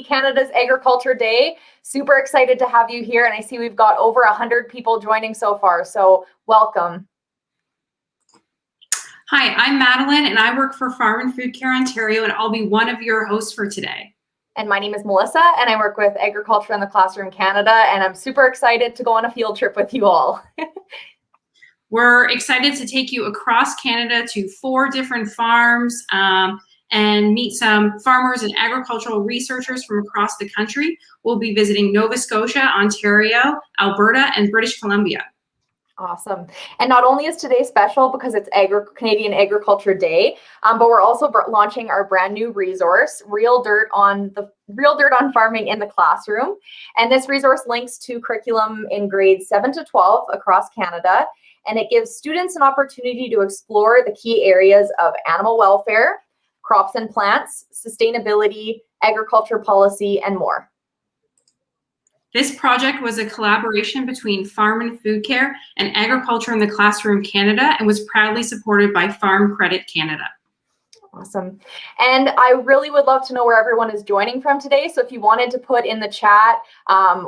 Canada's Agriculture Day. Super excited to have you here, and I see we've got over 100 people joining so far, so welcome. Hi, I'm Madeline, and I work for Farm and Food Care Ontario, and I'll be one of your hosts for today. And my name is Melissa, and I work with Agriculture in the Classroom Canada, and I'm super excited to go on a field trip with you all. We're excited to take you across Canada to 4 different farms and meet some farmers and agricultural researchers from across the country. We'll be visiting Nova Scotia, Ontario, Alberta, and British Columbia. Awesome. And not only is today special because it's Canadian Agriculture Day, but we're also launching our brand new resource, Real Dirt on Farming in the Classroom. And this resource links to curriculum in grades 7 to 12 across Canada. And it gives students an opportunity to explore the key areas of animal welfare, crops and plants, sustainability, agriculture policy, and more. This project was a collaboration between Farm and Food Care and Agriculture in the Classroom Canada and was proudly supported by Farm Credit Canada. Awesome. And I really would love to know where everyone is joining from today. So if you wanted to put in the chat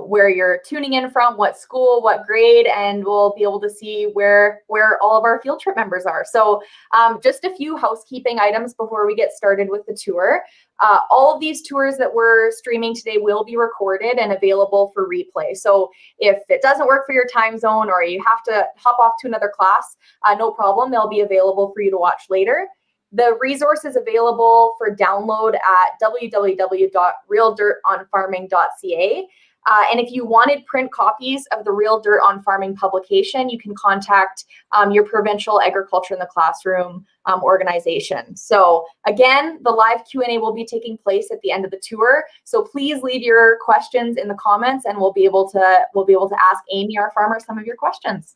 where you're tuning in from, what school, what grade, and we'll be able to see where all of our field trip members are. So just a few housekeeping items before we get started with the tour. All of these tours that we're streaming today will be recorded and available for replay. So if it doesn't work for your time zone or you have to hop off to another class, no problem. They'll be available for you to watch later. The resource is available for download at www.realdirtonfarming.ca. And if you wanted print copies of the Real Dirt on Farming publication, you can contact your provincial Agriculture in the Classroom organization. So again, the live Q&A will be taking place at the end of the tour. So please leave your questions in the comments, and we'll be able to ask Amy, our farmer, some of your questions.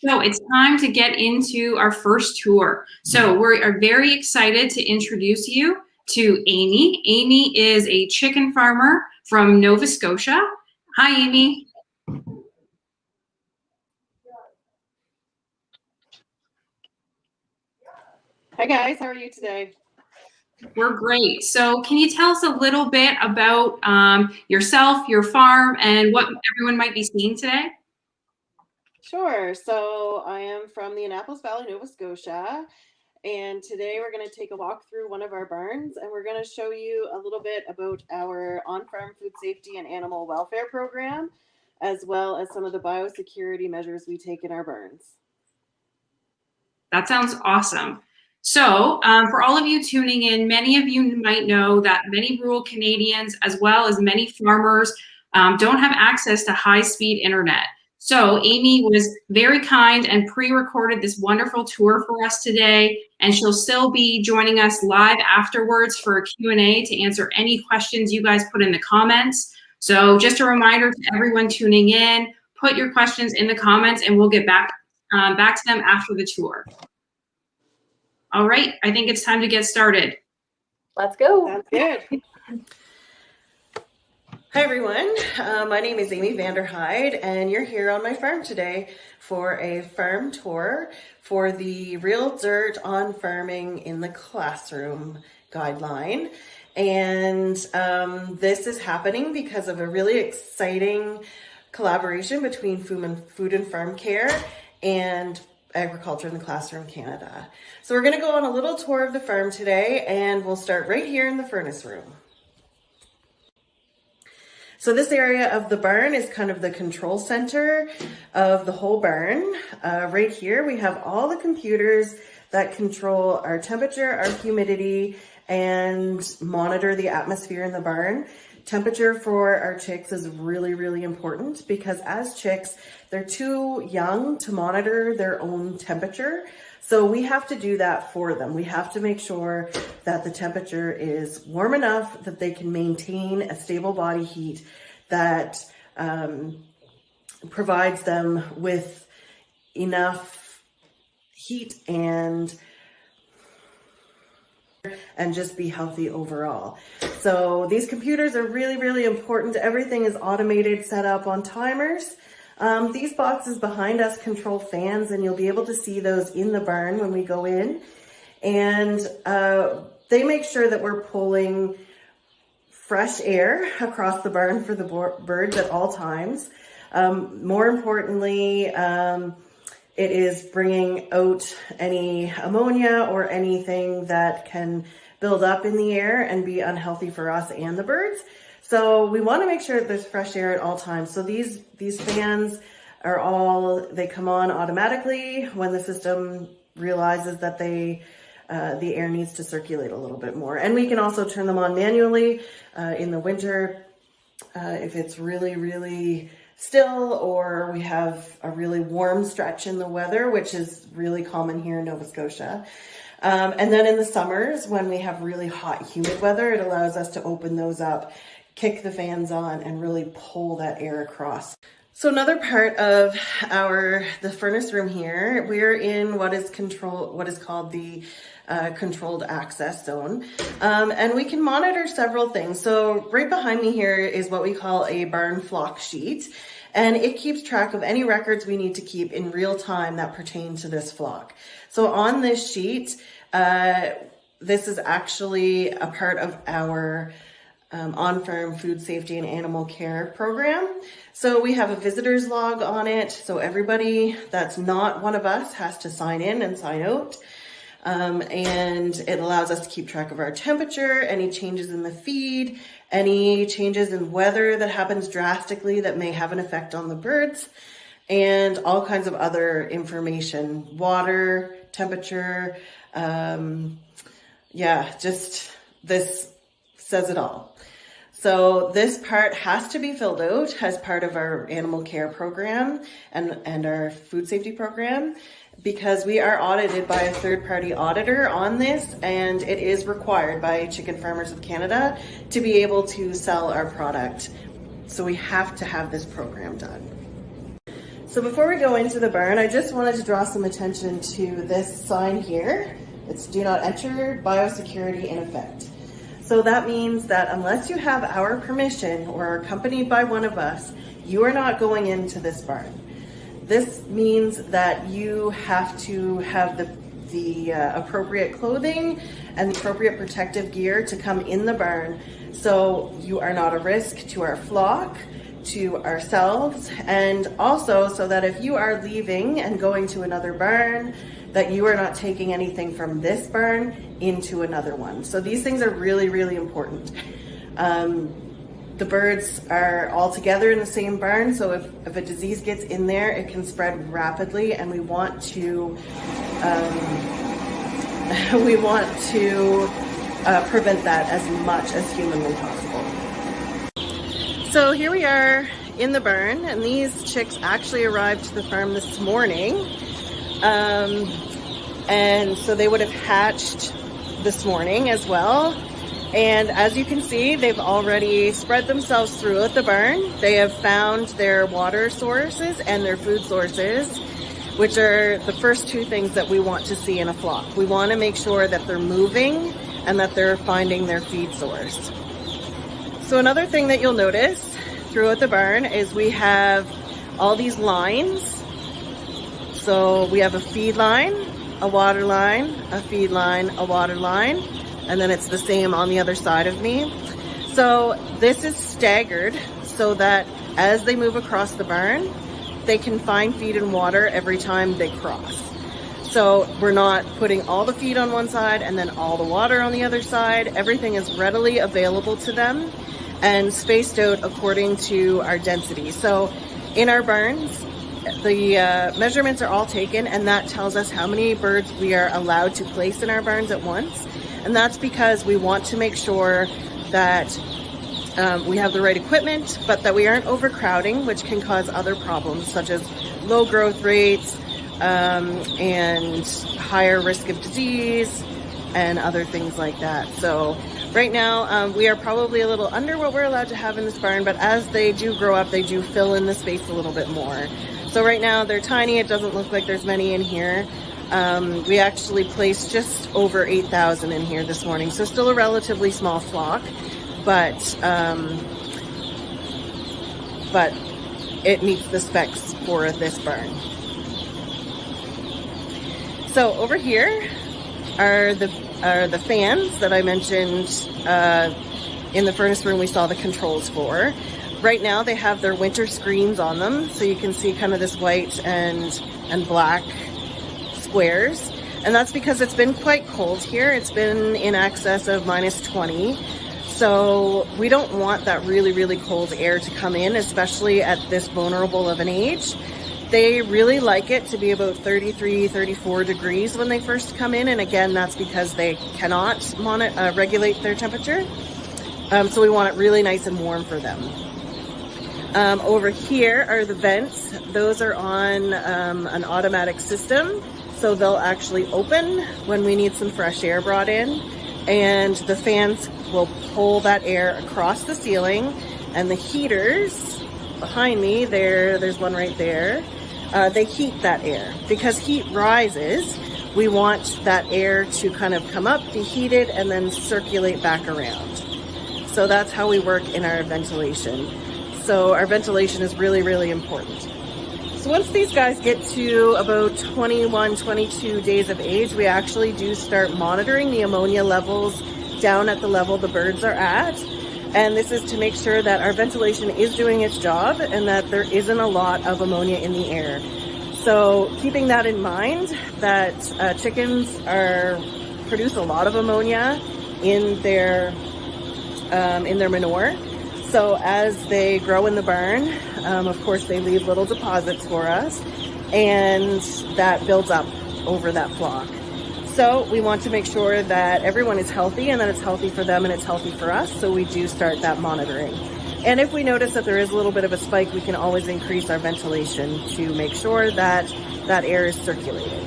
So it's time to get into our first tour. So we are very excited to introduce you to Amy. Amy is a chicken farmer from Nova Scotia. Hi, Amy. Hi guys, how are you today? We're great. So can you tell us a little bit about yourself, your farm, and what everyone might be seeing today? Sure. So I am from the Annapolis Valley, Nova Scotia, and today we're going to take a walk through one of our barns, and we're going to show you a little bit about our on-farm food safety and animal welfare program, as well as some of the biosecurity measures we take in our barns. That sounds awesome. So for all of you tuning in, many of you might know that many rural Canadians, as well as many farmers, don't have access to high-speed internet. So Amy was very kind and pre-recorded this wonderful tour for us today, and she'll still be joining us live afterwards for a Q&A to answer any questions you guys put in the comments. So just a reminder to everyone tuning in, put your questions in the comments and we'll get back to them after the tour. All right, I think it's time to get started. Let's go. Sounds good. Hi everyone, my name is Amy Vanderhyde, and you're here on my farm today for a farm tour for the Real Dirt on Farming in the Classroom guideline. And this is happening because of a really exciting collaboration between Food and Farm Care and Agriculture in the Classroom Canada. So we're going to go on a little tour of the farm today, and we'll start right here in the furnace room. So this area of the barn is kind of the control center of the whole barn. Right here, we have all the computers that control our temperature, our humidity, and monitor the atmosphere in the barn. Temperature for our chicks is really, really important because as chicks, they're too young to monitor their own temperature. So we have to do that for them. We have to make sure that the temperature is warm enough that they can maintain a stable body heat that provides them with enough heat and just be healthy overall. So these computers are really, really important. Everything is automated, set up on timers. These boxes behind us control fans, and you'll be able to see those in the barn when we go in. And they make sure that we're pulling fresh air across the barn for the birds at all times. More importantly, it is bringing out any ammonia or anything that can build up in the air and be unhealthy for us and the birds. So we want to make sure that there's fresh air at all times. So these fans they come on automatically when the system realizes that the air needs to circulate a little bit more. And we can also turn them on manually in the winter if it's really, really still, or we have a really warm stretch in the weather, which is really common here in Nova Scotia. And then in the summers, when we have really hot, humid weather, it allows us to open those up, kick the fans on, and really pull that air across. So another part of the furnace room here, we're in what is called the controlled access zone. And we can monitor several things. So right behind me here is what we call a barn flock sheet. And it keeps track of any records we need to keep in real time that pertain to this flock. So on this sheet, this is actually a part of our on-farm food safety and animal care program. So we have a visitor's log on it. So everybody that's not one of us has to sign in and sign out. And it allows us to keep track of our temperature, any changes in the feed, any changes in weather that happens drastically that may have an effect on the birds, and all kinds of other information, water, temperature. Just this says it all. So this part has to be filled out as part of our animal care program and our food safety program, because we are audited by a third-party auditor on this, and it is required by Chicken Farmers of Canada to be able to sell our product. So we have to have this program done. So before we go into the barn, I just wanted to draw some attention to this sign here. It's "Do Not Enter, Biosecurity in Effect." So that means that unless you have our permission or are accompanied by one of us, you are not going into this barn. This means that you have to have the appropriate clothing and the appropriate protective gear to come in the barn, so you are not a risk to our flock, to ourselves, and also so that if you are leaving and going to another barn, that you are not taking anything from this barn into another one. So these things are really, really important. The birds are all together in the same barn, so if a disease gets in there, it can spread rapidly, and we want to prevent that as much as humanly possible. So here we are in the barn, and these chicks actually arrived to the farm this morning, and so they would have hatched this morning as well. And as you can see, they've already spread themselves throughout the barn. They have found their water sources and their food sources, which are the first two things that we want to see in a flock. We want to make sure that they're moving and that they're finding their feed source. So another thing that you'll notice throughout the barn is we have all these lines. So we have a feed line, a water line, a feed line, a water line, and then it's the same on the other side of me. So this is staggered so that as they move across the barn, they can find feed and water every time they cross. So we're not putting all the feed on one side and then all the water on the other side. Everything is readily available to them and spaced out according to our density. So in our barns, the measurements are all taken, and that tells us how many birds we are allowed to place in our barns at once. And that's because we want to make sure that we have the right equipment, but that we aren't overcrowding, which can cause other problems such as low growth rates and higher risk of disease and other things like that. So right now we are probably a little under what we're allowed to have in this barn, but as they do grow up, they do fill in the space a little bit more. So right now they're tiny. It doesn't look like there's many in here. We actually placed just over 8,000 in here this morning, so still a relatively small flock, but it meets the specs for this barn. So over here are the fans that I mentioned in the furnace room we saw the controls for. Right now they have their winter screens on them, so you can see kind of this white and black squares. And that's because it's been quite cold here. It's been in excess of -20. So we don't want that really, really cold air to come in, especially at this vulnerable of an age. They really like it to be about 33, 34 degrees when they first come in. And again, that's because they cannot regulate their temperature. So we want it really nice and warm for them. Over here are the vents. Those are on an automatic system. So they'll actually open when we need some fresh air brought in. And the fans will pull that air across the ceiling, and the heaters behind me, there's one right there, they heat that air. Because heat rises, we want that air to kind of come up, be heated, and then circulate back around. So that's how we work in our ventilation. So our ventilation is really, really important. So once these guys get to about 21, 22 days of age, we actually do start monitoring the ammonia levels down at the level the birds are at. And this is to make sure that our ventilation is doing its job and that there isn't a lot of ammonia in the air. So keeping that in mind, that chickens produce a lot of ammonia in their manure. So as they grow in the barn, of course they leave little deposits for us, and that builds up over that flock. So we want to make sure that everyone is healthy and that it's healthy for them and it's healthy for us, so we do start that monitoring. And if we notice that there is a little bit of a spike, we can always increase our ventilation to make sure that that air is circulating.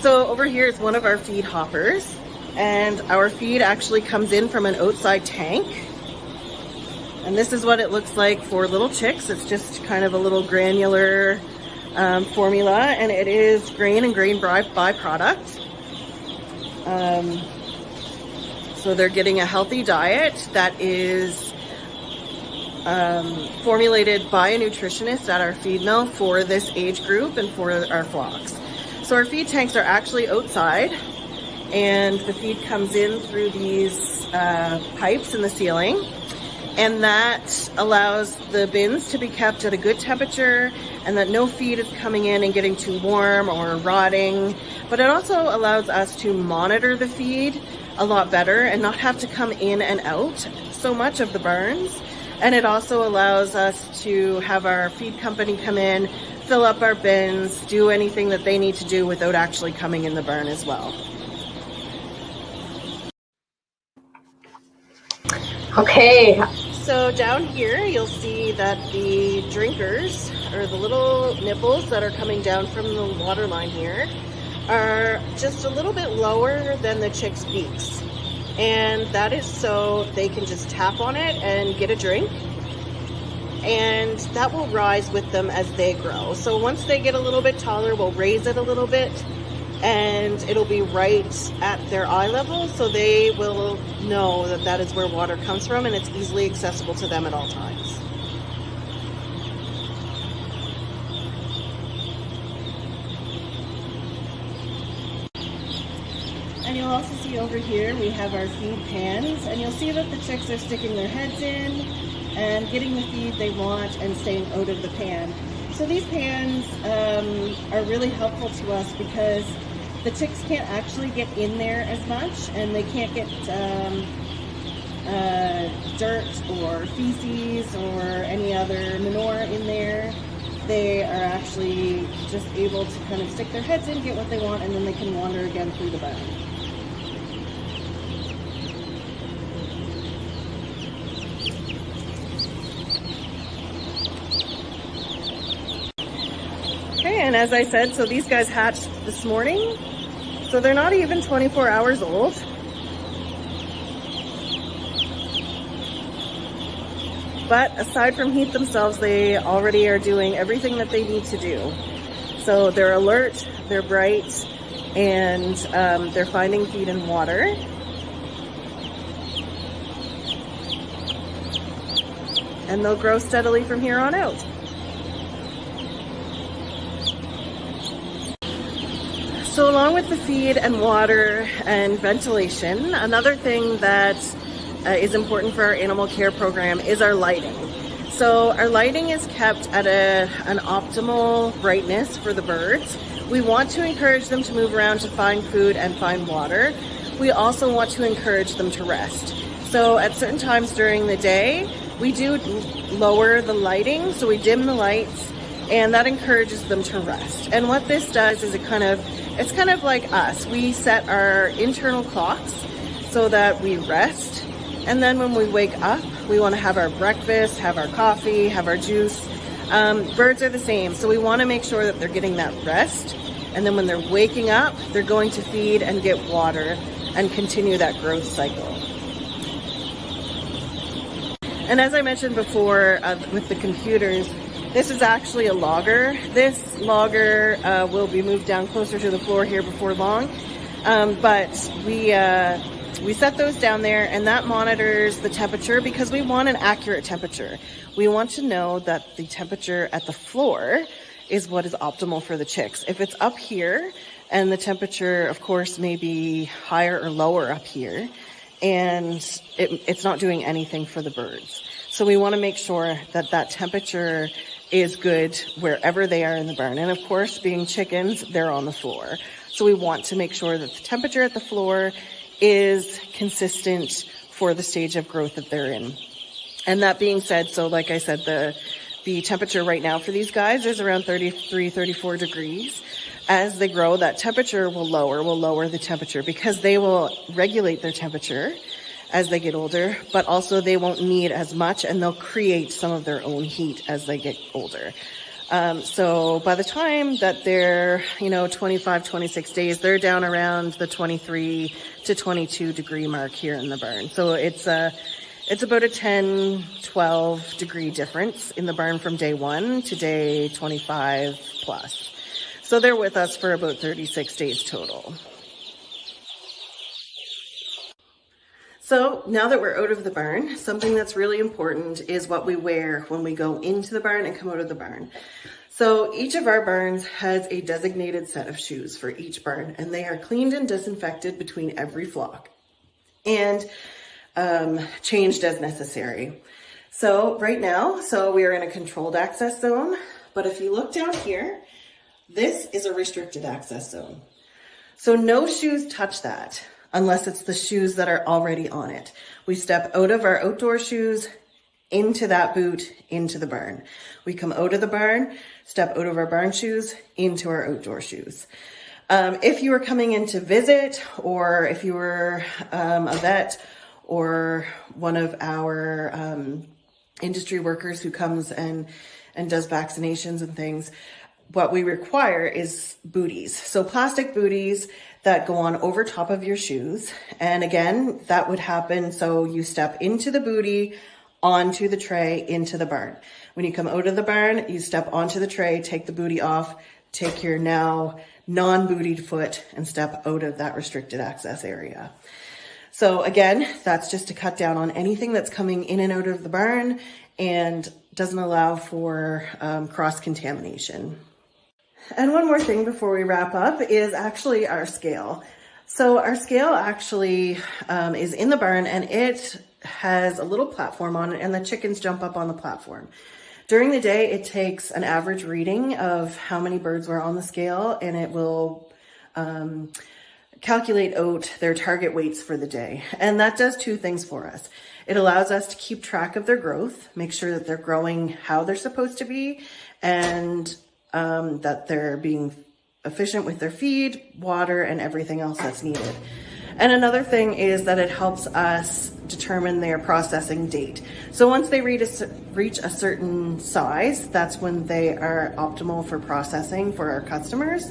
So over here is one of our feed hoppers, and our feed actually comes in from an outside tank. And this is what it looks like for little chicks. It's just kind of a little granular formula, and it is grain and grain byproduct. So they're getting a healthy diet that is formulated by a nutritionist at our feed mill for this age group and for our flocks. So our feed tanks are actually outside, and the feed comes in through these pipes in the ceiling. And that allows the bins to be kept at a good temperature and that no feed is coming in and getting too warm or rotting. But it also allows us to monitor the feed a lot better and not have to come in and out so much of the barns. And it also allows us to have our feed company come in, fill up our bins, do anything that they need to do without actually coming in the barn as well. Okay. So down here, you'll see that the drinkers, or the little nipples that are coming down from the water line here, are just a little bit lower than the chicks' beaks. And that is so they can just tap on it and get a drink. And that will rise with them as they grow. So once they get a little bit taller, we'll raise it a little bit, and it'll be right at their eye level, so they will know that that is where water comes from and it's easily accessible to them at all times. And you'll also see over here we have our feed pans, and you'll see that the chicks are sticking their heads in and getting the feed they want and staying out of the pan. So these pans are really helpful to us because the chicks can't actually get in there as much, and they can't get dirt or feces or any other manure in there. They are actually just able to kind of stick their heads in, get what they want, and then they can wander again through the barn. Okay, and as I said, so these guys hatched this morning, so they're not even 24 hours old. But aside from heat themselves, they already are doing everything that they need to do. So they're alert, they're bright, and they're finding feed and water. And they'll grow steadily from here on out. So along with the feed and water and ventilation, another thing that is important for our animal care program is our lighting. So our lighting is kept at an optimal brightness for the birds. We want to encourage them to move around to find food and find water. We also want to encourage them to rest. So at certain times during the day, we do lower the lighting, so we dim the lights, and that encourages them to rest. And what this does is it's kind of like us. We set our internal clocks so that we rest, and then when we wake up, we want to have our breakfast, have our coffee, have our juice. Birds are the same, so we want to make sure that they're getting that rest, and then when they're waking up, they're going to feed and get water and continue that growth cycle. And as I mentioned before with the computers, this is actually a logger. This logger will be moved down closer to the floor here before long, but we set those down there, and that monitors the temperature because we want an accurate temperature. We want to know that the temperature at the floor is what is optimal for the chicks. If it's up here, and the temperature, of course, may be higher or lower up here, and it's not doing anything for the birds. So we want to make sure that that temperature is good wherever they are in the barn. And of course, being chickens, they're on the floor. So we want to make sure that the temperature at the floor is consistent for the stage of growth that they're in. And that being said, so like I said, the temperature right now for these guys is around 33, 34 degrees. As they grow, that temperature will lower the temperature because they will regulate their temperature as they get older, but also they won't need as much, and they'll create some of their own heat as they get older. So by the time that they're, 25, 26 days, they're down around the 23 to 22 degree mark here in the barn. So it's about a 10, 12 degree difference in the barn from day 1 to day 25 plus. So they're with us for about 36 days total. So now that we're out of the barn, something that's really important is what we wear when we go into the barn and come out of the barn. So each of our barns has a designated set of shoes for each barn, and they are cleaned and disinfected between every flock and changed as necessary. So right now, we are in a controlled access zone, but if you look down here, this is a restricted access zone. So no shoes touch that unless it's the shoes that are already on it. We step out of our outdoor shoes into that boot, into the barn. We come out of the barn, step out of our barn shoes, into our outdoor shoes. If you were coming in to visit, or if you were a vet or one of our industry workers who comes and does vaccinations and things, what we require is booties. So plastic booties that go on over top of your shoes. And again, that would happen. So you step into the booty, onto the tray, into the barn. When you come out of the barn, you step onto the tray, take the booty off, take your now non-bootied foot and step out of that restricted access area. So again, that's just to cut down on anything that's coming in and out of the barn and doesn't allow for cross-contamination. And one more thing before we wrap up is actually our scale. So our scale actually is in the barn, and it has a little platform on it, and the chickens jump up on the platform. During the day, it takes an average reading of how many birds were on the scale, and it will calculate out their target weights for the day. And that does two things for us. It allows us to keep track of their growth, make sure that they're growing how they're supposed to be, and that they're being efficient with their feed, water, and everything else that's needed. And another thing is that it helps us determine their processing date. So once they reach a certain size, that's when they are optimal for processing for our customers.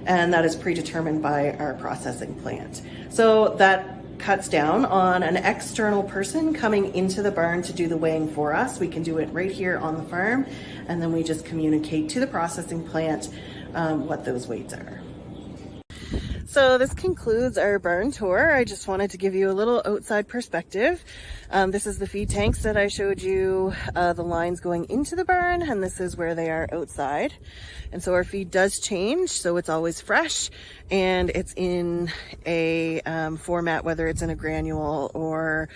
And that is predetermined by our processing plant. So that cuts down on an external person coming into the barn to do the weighing for us. We can do it right here on the farm, and then we just communicate to the processing plant what those weights are. So this concludes our barn tour. I just wanted to give you a little outside perspective. This is the feed tanks that I showed you, the lines going into the barn, and this is where they are outside. And so our feed does change, so it's always fresh, and it's in a format, whether it's in a granule or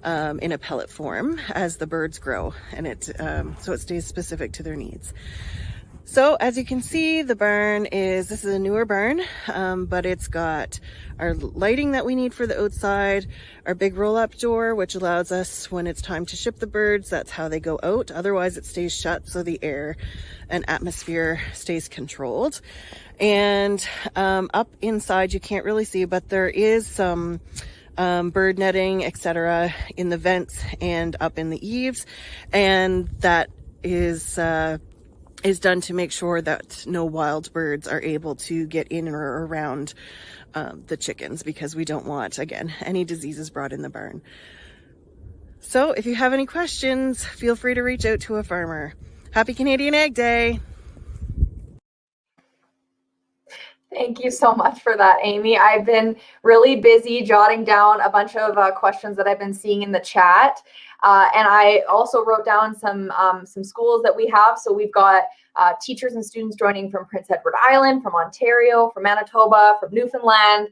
in a pellet form as the birds grow, and so it stays specific to their needs. So as you can see, the barn this is a newer barn, but it's got our lighting that we need for the outside, our big roll-up door, which allows us, when it's time to ship the birds, that's how they go out. Otherwise it stays shut, so the air and atmosphere stays controlled. And up inside you can't really see, but there is some bird netting, etc., in the vents and up in the eaves, and that is done to make sure that no wild birds are able to get in or around the chickens, because we don't want, again, any diseases brought in the barn. So if you have any questions, feel free to reach out to a farmer. Happy Canadian Egg Day! Thank you so much for that, Amy. I've been really busy jotting down a bunch of questions that I've been seeing in the chat. And I also wrote down some schools that we have. So we've got teachers and students joining from Prince Edward Island, from Ontario, from Manitoba, from Newfoundland,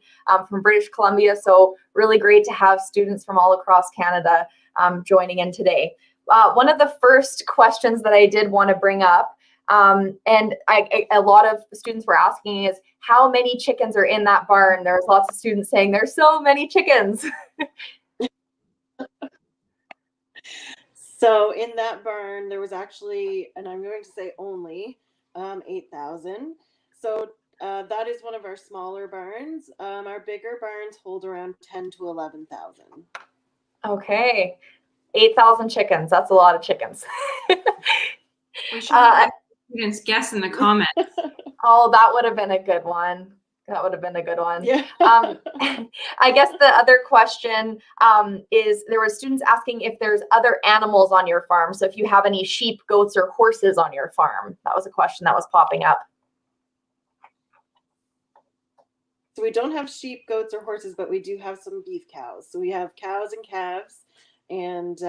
from British Columbia. So really great to have students from all across Canada joining in today. One of the first questions that I did want to bring up, and a lot of students were asking, is how many chickens are in that barn? There's lots of students saying there's so many chickens. So in that barn, there was actually, and I'm going to say only, 8,000. So that is one of our smaller barns. Our bigger barns hold around 10 to 11,000. Okay, 8,000 chickens. That's a lot of chickens. We should have students guess in the comments. Oh, that would have been a good one. That would have been a good one. Yeah. I guess the other question is, there were students asking if there's other animals on your farm. So if you have any sheep, goats, or horses on your farm. That was a question that was popping up. So we don't have sheep, goats, or horses, but we do have some beef cows. So we have cows and calves, and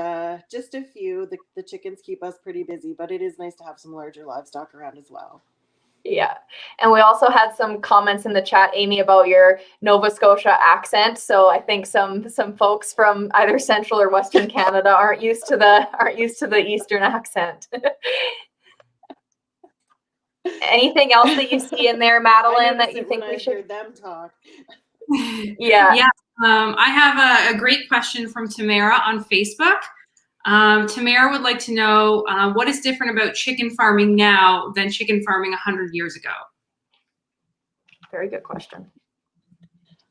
just a few. The chickens keep us pretty busy, but it is nice to have some larger livestock around as well. Yeah. And we also had some comments in the chat, Amy, about your Nova Scotia accent. So I think some folks from either central or western Canada aren't used to the eastern accent. Anything else that you see in there, Madeline, that you think we should hear them talk? Yeah. I have a great question from Tamara on Facebook. Tamara would like to know what is different about chicken farming now than chicken farming 100 years ago? Very good question.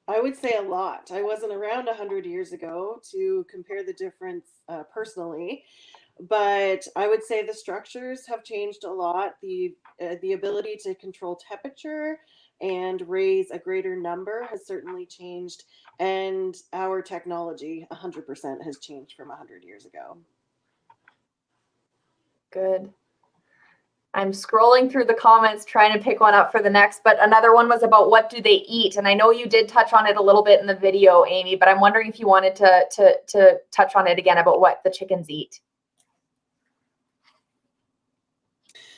I would say a lot. I wasn't around 100 years ago to compare the difference personally, but I would say the structures have changed a lot. The ability to control temperature and raise a greater number has certainly changed, and our technology 100% has changed from 100 years ago. Good. I'm scrolling through the comments trying to pick one up for the next, but another one was about what do they eat? And I know you did touch on it a little bit in the video, Amy, but I'm wondering if you wanted to touch on it again about what the chickens eat.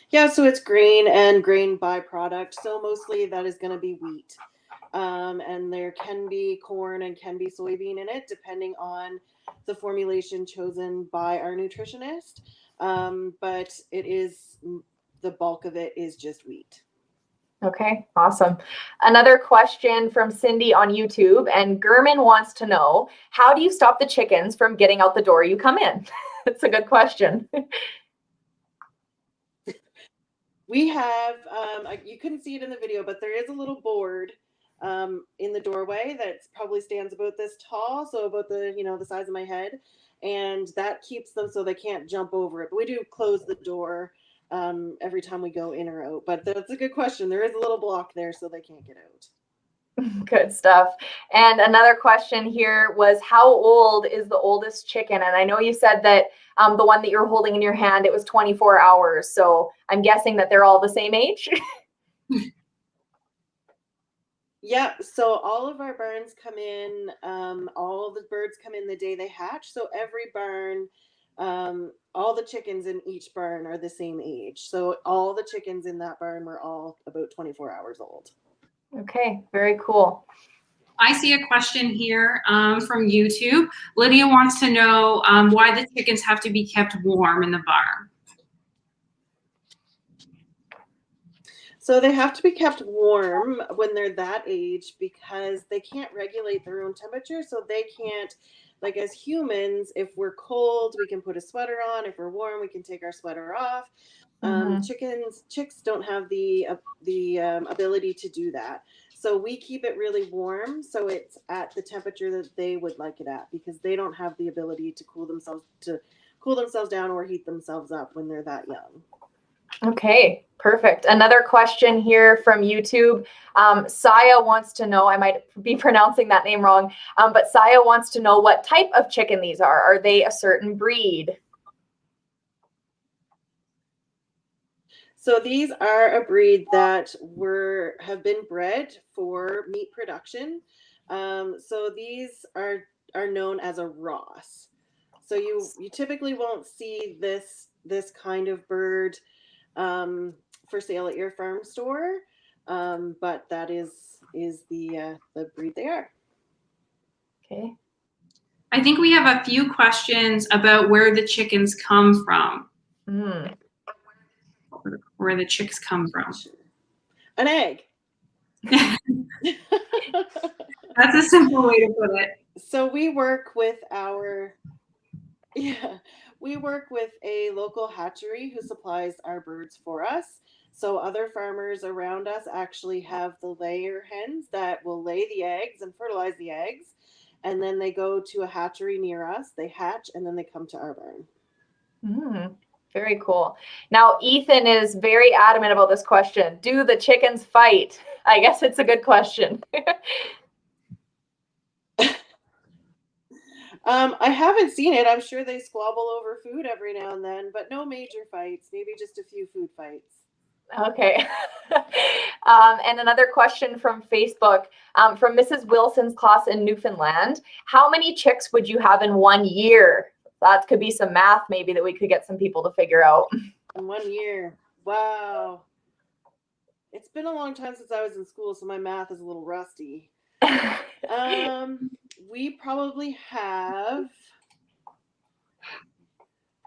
Yeah, so it's grain and grain byproduct. So mostly that is going to be wheat. And there can be corn and can be soybean in it, depending on the formulation chosen by our nutritionist. But it is, the bulk of it is just wheat. Okay, awesome. Another question from Cindy on YouTube, and Gurman wants to know, how do you stop the chickens from getting out the door you come in? That's a good question. We have, you couldn't see it in the video, but there is a little board in the doorway that probably stands about this tall, so about the size of my head, and that keeps them so they can't jump over it. But we do close the door every time we go in or out. But that's a good question. There is a little block there so they can't get out. Good stuff. And another question here was, how old is the oldest chicken? And I know you said that the one that you're holding in your hand, it was 24 hours. So I'm guessing that they're all the same age. Yeah, so all of our barns come in, all the birds come in the day they hatch. So every barn, all the chickens in each barn are the same age. So all the chickens in that barn were all about 24 hours old. Okay, very cool. I see a question here from YouTube. Lydia wants to know why the chickens have to be kept warm in the barn. So they have to be kept warm when they're that age because they can't regulate their own temperature. So they can't, like as humans, if we're cold, we can put a sweater on. If we're warm, we can take our sweater off. Chicks don't have the ability to do that. So we keep it really warm, so it's at the temperature that they would like it at, because they don't have the ability to cool themselves down or heat themselves up when they're that young. Okay, perfect. Another question here from YouTube. Saya wants to know, I might be pronouncing that name wrong, but Saya wants to know what type of chicken these are. Are they a certain breed? So these are a breed that have been bred for meat production. So these are known as a Ross. So you typically won't see this kind of bird for sale at your farm store, but that is the breed they are. Okay. I think we have a few questions about where the chickens come from. Where the chicks come from. An egg. That's a simple way to put it. So we work with a local hatchery who supplies our birds for us. So other farmers around us actually have the layer hens that will lay the eggs and fertilize the eggs. And then they go to a hatchery near us, they hatch, and then they come to our barn. Very cool. Now, Ethan is very adamant about this question. Do the chickens fight? I guess it's a good question. I haven't seen it. I'm sure they squabble over food every now and then, but no major fights, maybe just a few food fights. Okay. And another question from Facebook, from Mrs. Wilson's class in Newfoundland. How many chicks would you have in 1 year? That could be some math maybe that we could get some people to figure out. In 1 year. Wow. It's been a long time since I was in school, so my math is a little rusty. We probably have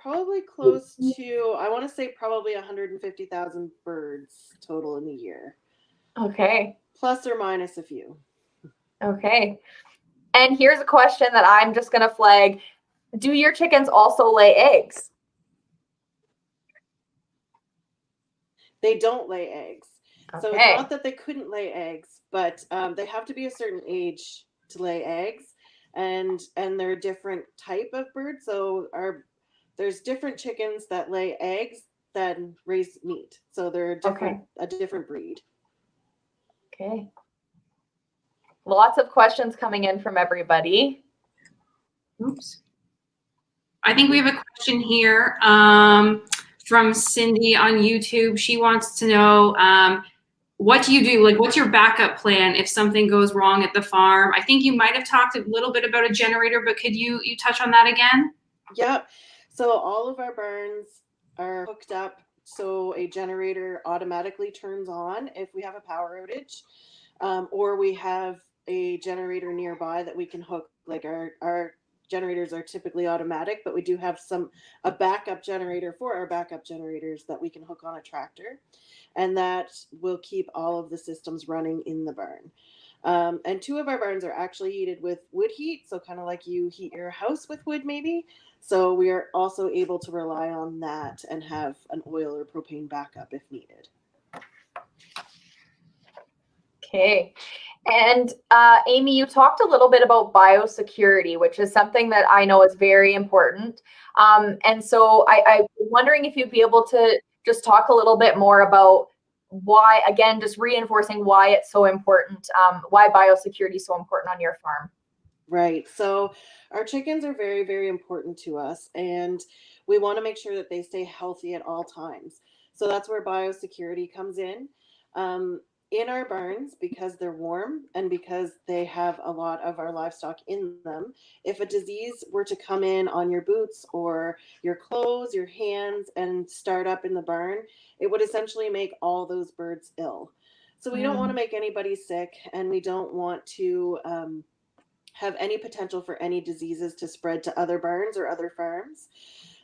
close to, I want to say probably 150,000 birds total in a year. Okay. Plus or minus a few. Okay. And here's a question that I'm just going to flag. Do your chickens also lay eggs? They don't lay eggs. Okay. So it's not that they couldn't lay eggs, but they have to be a certain age to lay eggs, and they're a different type of bird. So there's different chickens that lay eggs than raise meat. So they're a different breed. Okay. Lots of questions coming in from everybody. Oops. I think we have a question here from Cindy on YouTube. She wants to know, what do you do? Like, what's your backup plan if something goes wrong at the farm? I think you might have talked a little bit about a generator, but could you touch on that again? Yep. So all of our barns are hooked up, so a generator automatically turns on if we have a power outage, or we have a generator nearby that we can hook. Like our generators are typically automatic, but we do have a backup generator for our backup generators that we can hook on a tractor, and that will keep all of the systems running in the barn. And 2 of our barns are actually heated with wood heat, so kind of like you heat your house with wood maybe. So we are also able to rely on that and have an oil or propane backup if needed. Okay. And Amy, you talked a little bit about biosecurity, which is something that I know is very important. And so I'm wondering if you'd be able to just talk a little bit more about why, again, just reinforcing why it's so important, why biosecurity is so important on your farm. Right. So our chickens are very, very important to us, and we want to make sure that they stay healthy at all times. So that's where biosecurity comes in. In our barns, because they're warm and because they have a lot of our livestock in them, if a disease were to come in on your boots or your clothes, your hands, and start up in the barn, it would essentially make all those birds ill. So we don't want to make anybody sick, and we don't want to have any potential for any diseases to spread to other barns or other farms.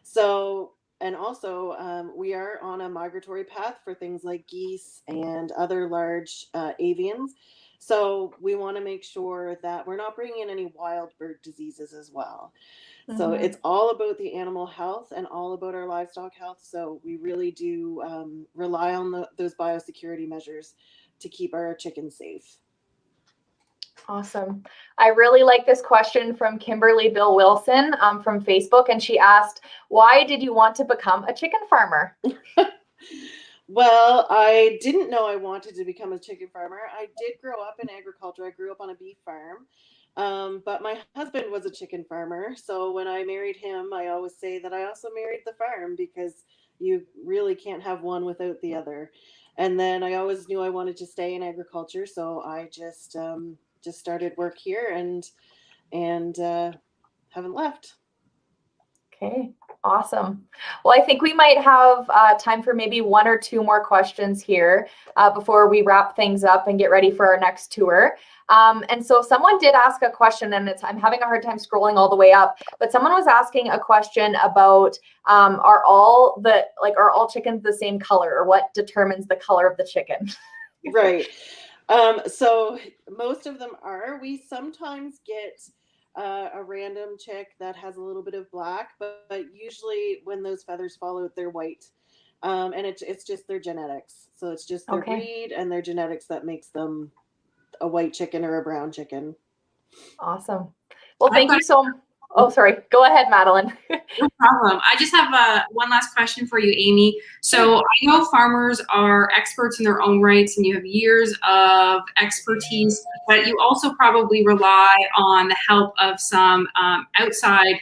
So, and also we are on a migratory path for things like geese and other large avians. So we want to make sure that we're not bringing in any wild bird diseases as well. So it's all about the animal health and all about our livestock health. So we really do rely on those biosecurity measures to keep our chickens safe. Awesome. I really like this question from Kimberly Bill Wilson from Facebook, and she asked, why did you want to become a chicken farmer? Well, I didn't know I wanted to become a chicken farmer. I did grow up in agriculture. I grew up on a beef farm. But my husband was a chicken farmer. So when I married him, I always say that I also married the farm, because you really can't have one without the other. And then I always knew I wanted to stay in agriculture. So I just started work here and haven't left. Okay, awesome. Well, I think we might have time for maybe one or two more questions here before we wrap things up and get ready for our next tour. And so someone did ask a question, and I'm having a hard time scrolling all the way up, but someone was asking a question about are all chickens the same color, or what determines the color of the chicken? Right. So most of them are. We sometimes get a random chick that has a little bit of black, but usually when those feathers fall out, they're white. And it's just their genetics. So it's just their breed and their genetics that makes them a white chicken or a brown chicken. Awesome. Well, thank you so much. Oh, sorry. Go ahead, Madeline. No problem. I just have one last question for you, Amy. So I know farmers are experts in their own rights, and you have years of expertise, but you also probably rely on the help of some outside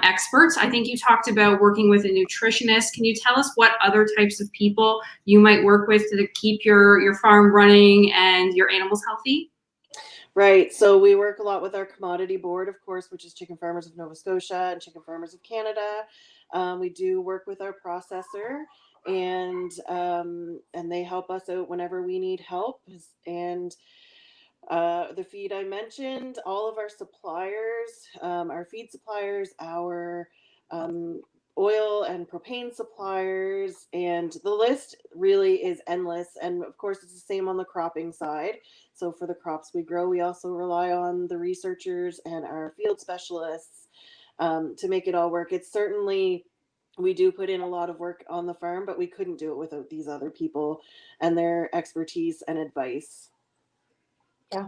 experts. I think you talked about working with a nutritionist. Can you tell us what other types of people you might work with to keep your farm running and your animals healthy? Right. So we work a lot with our commodity board, of course, which is Chicken Farmers of Nova Scotia and Chicken Farmers of Canada. We do work with our processor, and they help us out whenever we need help. And the feed I mentioned, all of our suppliers, our feed suppliers, our oil and propane suppliers, and the list really is endless. And of course, it's the same on the cropping side. So for the crops we grow, we also rely on the researchers and our field specialists to make it all work. It's certainly, we do put in a lot of work on the farm, but we couldn't do it without these other people and their expertise and advice. Yeah.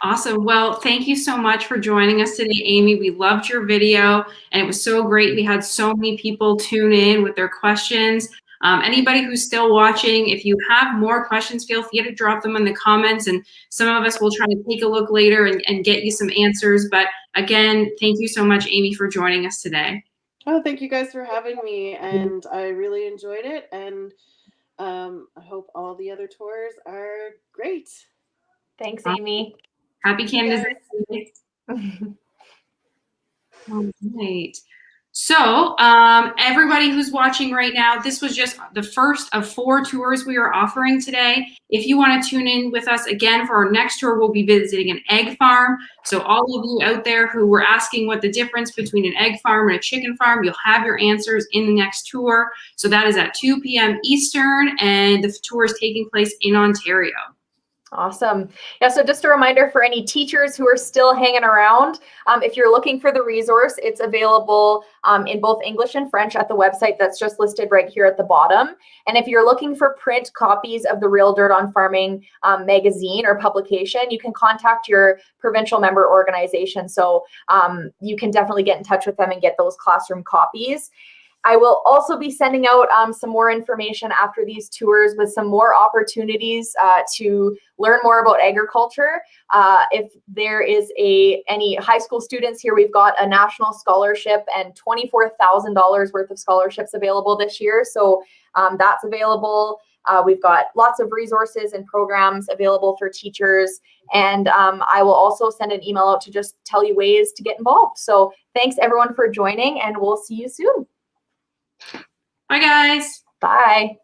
Awesome. Well, thank you so much for joining us today, Amy. We loved your video, and it was so great. We had so many people tune in with their questions. Anybody who's still watching, if you have more questions, feel free to drop them in the comments, and some of us will try to take a look later and get you some answers. But again, thank you so much, Amy, for joining us today. Oh, thank you guys for having me, and I really enjoyed it, and I hope all the other tours are great. Thanks, Amy. Happy Canada's Day. All right. So everybody who's watching right now, this was just the first of 4 tours we are offering today. If you want to tune in with us again for our next tour, we'll be visiting an egg farm. So all of you out there who were asking what the difference between an egg farm and a chicken farm, you'll have your answers in the next tour. So that is at 2 p.m. Eastern, and the tour is taking place in Ontario. Awesome. Yeah, so just a reminder for any teachers who are still hanging around, if you're looking for the resource, it's available in both English and French at the website that's just listed right here at the bottom. And if you're looking for print copies of the Real Dirt on Farming magazine or publication, you can contact your provincial member organization. So you can definitely get in touch with them and get those classroom copies. I will also be sending out some more information after these tours with some more opportunities to learn more about agriculture. If there is any high school students here, we've got a national scholarship and $24,000 worth of scholarships available this year. So that's available. We've got lots of resources and programs available for teachers. And I will also send an email out to just tell you ways to get involved. So thanks everyone for joining, and we'll see you soon. Bye, guys. Bye.